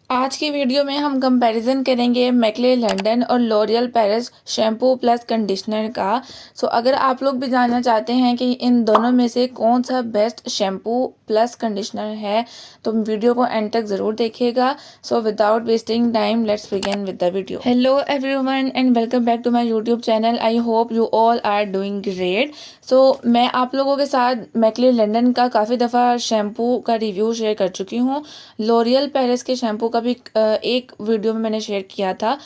आज की वीडियो में हम कंपैरिजन करेंगे मैकले लंदन और L'Oreal Paris shampoo plus conditioner का। अगर आप लोग भी जानना चाहते हैं कि इन दोनों में से कौन सा बेस्ट शैम्पू प्लस कंडीशनर है तो वीडियो को एंड तक ज़रूर देखिएगा। Without wasting time let's begin with the video. Hello everyone and welcome back to my YouTube channel. I hope you all are doing great. मैं आप लोगों के साथ मैकले लंदन का काफ़ी दफ़ा शैम्पू का रिव्यू शेयर कर चुकी हूँ। लॉरियल पेरिस के शैम्पू का भी एक वीडियो में मैंने शेयर किया था।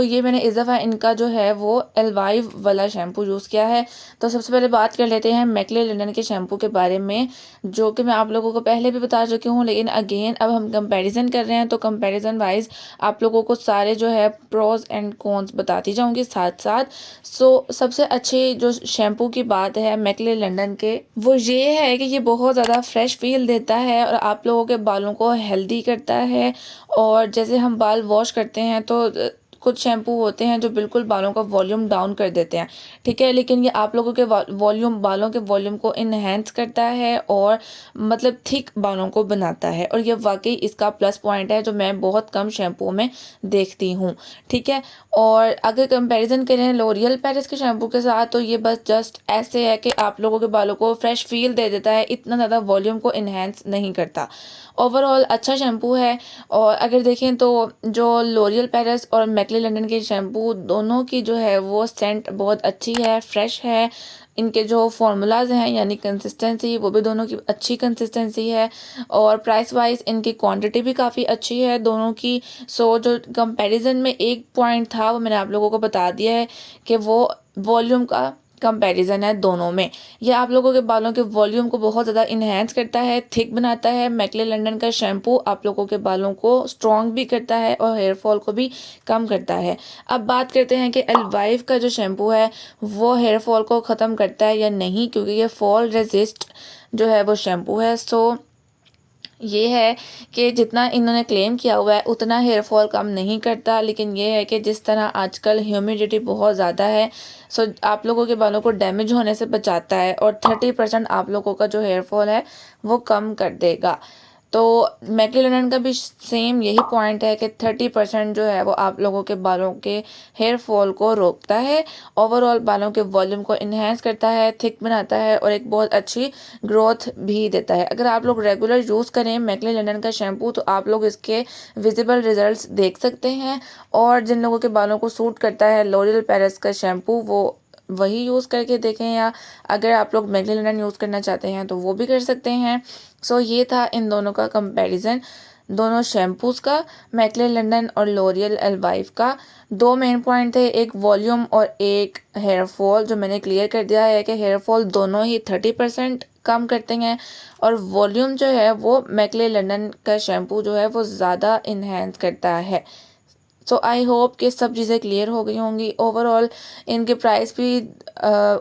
ये मैंने इस दफ़ा इनका जो है वो एलवाइव वाला शैम्पू यूज़ किया है। तो सबसे पहले बात कर लेते हैं मैकले लंदन के शैम्पू के बारे में, जो कि मैं आप लोगों को पहले भी बता चुकी हूँ, लेकिन अगेन अब हम कंपैरिजन कर रहे हैं। तो कंपैरिजन वाइज आप लोगों को सारे जो है प्रोज एंड कॉन्स बताती जाऊँगी साथ साथ। सबसे अच्छी जो शैम्पू की बात है मैकले लंदन के, वो ये है कि ये बहुत ज़्यादा फ्रेश फील देता है और आप लोगों के बालों को हेल्दी करता है। और जैसे हम बाल वॉश करते हैं तो कुछ शैम्पू होते हैं जो बिल्कुल बालों का वॉल्यूम डाउन कर देते हैं, ठीक है, लेकिन ये आप लोगों के बालों के वॉल्यूम को इन्हेंस करता है और मतलब थिक बालों को बनाता है। और ये वाकई इसका प्लस पॉइंट है जो मैं बहुत कम शैम्पू में देखती हूँ, ठीक है। और अगर कंपैरिजन करें लॉरियल पेरिस के शैम्पू के साथ तो ये बस जस्ट ऐसे है कि आप लोगों के बालों को फ्रेश फील दे देता है, इतना ज़्यादा वॉल्यूम को इन्हेंस नहीं करता। ओवरऑल अच्छा शैम्पू है। और अगर देखें तो जो लॉरियल पेरिस और मैकले लंदन के शैम्पू दोनों की जो है वो सेंट बहुत अच्छी है, फ्रेश है। इनके जो फार्मूलाज हैं यानी कंसिस्टेंसी वो भी दोनों की अच्छी कंसिस्टेंसी है। और प्राइस वाइज इनकी क्वांटिटी भी काफ़ी अच्छी है दोनों की। जो कंपैरिजन में एक पॉइंट था वो मैंने आप लोगों को बता दिया है कि वो वॉल्यूम का कंपैरिजन है दोनों में। ये आप लोगों के बालों के वॉल्यूम को बहुत ज़्यादा इन्हेंस करता है, थिक बनाता है। मैकले लंदन का शैम्पू आप लोगों के बालों को स्ट्रॉन्ग भी करता है और हेयर फॉल को भी कम करता है। अब बात करते हैं कि एलवाइव का जो शैम्पू है वो हेयर फॉल को ख़त्म करता है या नहीं, क्योंकि ये फॉल रेजिस्ट जो है वो शैम्पू है। ये है कि जितना इन्होंने क्लेम किया हुआ है उतना हेयर फॉल कम नहीं करता, लेकिन ये है कि जिस तरह आजकल ह्यूमिडिटी बहुत ज़्यादा है आप लोगों के बालों को डैमेज होने से बचाता है और 30% आप लोगों का जो हेयर फॉल है वो कम कर देगा। तो मैकले लंदन का भी सेम यही पॉइंट है कि 30% जो है वो आप लोगों के बालों के हेयर फॉल को रोकता है, ओवरऑल बालों के वॉल्यूम को इन्हेंस करता है, थिक बनाता है और एक बहुत अच्छी ग्रोथ भी देता है। अगर आप लोग रेगुलर यूज़ करें मैकले लंदन का शैम्पू तो आप लोग इसके विजिबल रिजल्ट्स देख सकते हैं। और जिन लोगों के बालों को सूट करता है लॉरियल पेरिस का शैम्पू वो वही यूज़ करके देखें, या अगर आप लोग मैकले लंदन यूज़ करना चाहते हैं तो वो भी कर सकते हैं। ये था इन दोनों का कंपैरिजन, दोनों शैम्पूज़ का, मैकले लंदन और लॉरियल एलवाइव का। दो मेन पॉइंट थे, एक वॉल्यूम और एक हेयर फॉल, जो मैंने क्लियर कर दिया है कि हेयर फॉल दोनों ही 30% कम करते हैं और वॉल्यूम जो है वो मैकले लंदन का शैम्पू जो है वो ज़्यादा इन्हेंस करता है। आई होप कि सब चीज़ें क्लियर हो गई होंगी। ओवरऑल इनके प्राइस भी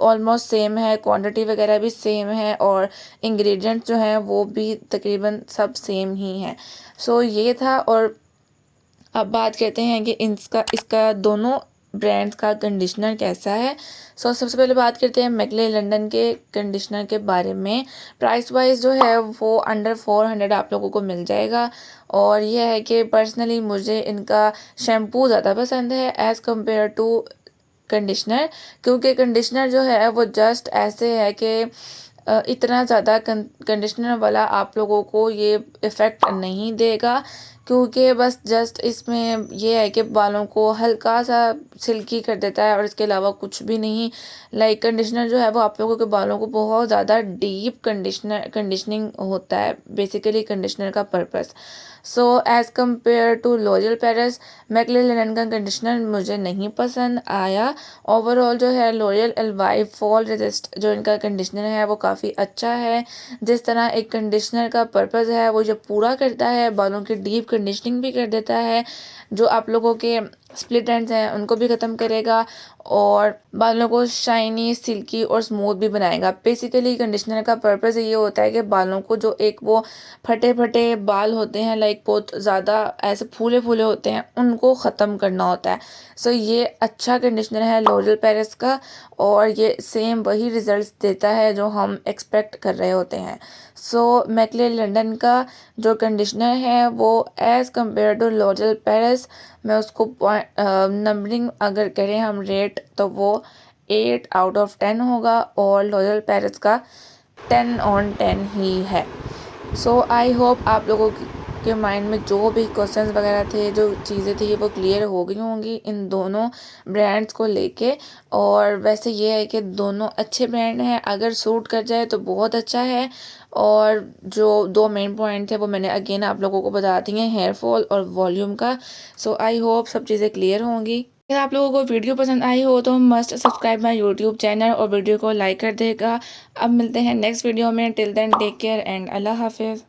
ऑलमोस्ट सेम है, क्वांटिटी वगैरह भी सेम है और इंग्रेडिएंट्स जो हैं वो भी तकरीबन सब सेम ही हैं। ये था। और अब बात करते हैं कि इसका दोनों ब्रांड्स का कंडीशनर कैसा है। सबसे पहले बात करते हैं मैकले लंदन के कंडीशनर के बारे में। प्राइस वाइज जो है वो अंडर 400 आप लोगों को मिल जाएगा। और यह है कि पर्सनली मुझे इनका शैम्पू ज़्यादा पसंद है एज़ कम्पेयर टू कंडीशनर, क्योंकि कंडीशनर जो है वो जस्ट ऐसे है कि इतना ज़्यादा कंडीशनर वाला आप लोगों को ये इफ़ेक्ट नहीं देगा, क्योंकि बस जस्ट इसमें यह है कि बालों को हल्का सा सिल्की कर देता है और इसके अलावा कुछ भी नहीं। कंडीशनर जो है वो आप लोगों के बालों को बहुत ज़्यादा डीप कंडीशनिंग होता है, बेसिकली कंडीशनर का purpose. As compare to L'Oreal Paris मैकले लंदन का कंडीशनर मुझे नहीं पसंद आया। ओवरऑल जो है लॉरियल एलवाइव फॉल रेजिस्ट जो इनका कंडीशनर है वो काफ़ी अच्छा है। जिस तरह एक कंडीशनर का पर्पस है वो जो पूरा करता है, बालों की डीप कंडीशनिंग भी कर देता है, जो आप लोगों के स्प्लिट एंड्स हैं उनको भी ख़त्म करेगा और बालों को शाइनी, सिल्की और स्मूथ भी बनाएगा। बेसिकली कंडीशनर का पर्पस ये होता है कि बालों को जो एक वो फटे फटे बाल होते हैं, लाइक बहुत ज़्यादा ऐसे फूले फूले होते हैं, उनको ख़त्म करना होता है। सो ये अच्छा कंडीशनर है लॉरियल पेरिस का और ये सेम वही रिजल्ट्स देता है जो हम एक्सपेक्ट कर रहे होते हैं। सो मैकले लंदन का जो कंडीशनर है वो as compare to L'Oreal Paris, मैं उसको नंबरिंग अगर करें हम रेट तो वो 8/10 होगा और लॉरियल पेरिस का 10/10 ही है। सो आई होप आप लोगों के माइंड में जो भी क्वेश्चंस वगैरह थे, जो चीज़ें थी, वो क्लियर हो गई होंगी इन दोनों ब्रांड्स को लेके। और वैसे ये है कि दोनों अच्छे ब्रांड हैं, अगर सूट कर जाए तो बहुत अच्छा है। और जो दो मेन पॉइंट थे वो मैंने अगेन आप लोगों को बता दिए, हेयर फॉल और वॉल्यूम का। सो आई होप सब चीज़ें क्लियर होंगी। अगर आप लोगों को वीडियो पसंद आई हो तो must subscribe my YouTube channel और वीडियो को लाइक कर देगा। अब मिलते हैं नेक्स्ट वीडियो में। Till then take care and Allah हाफिज़।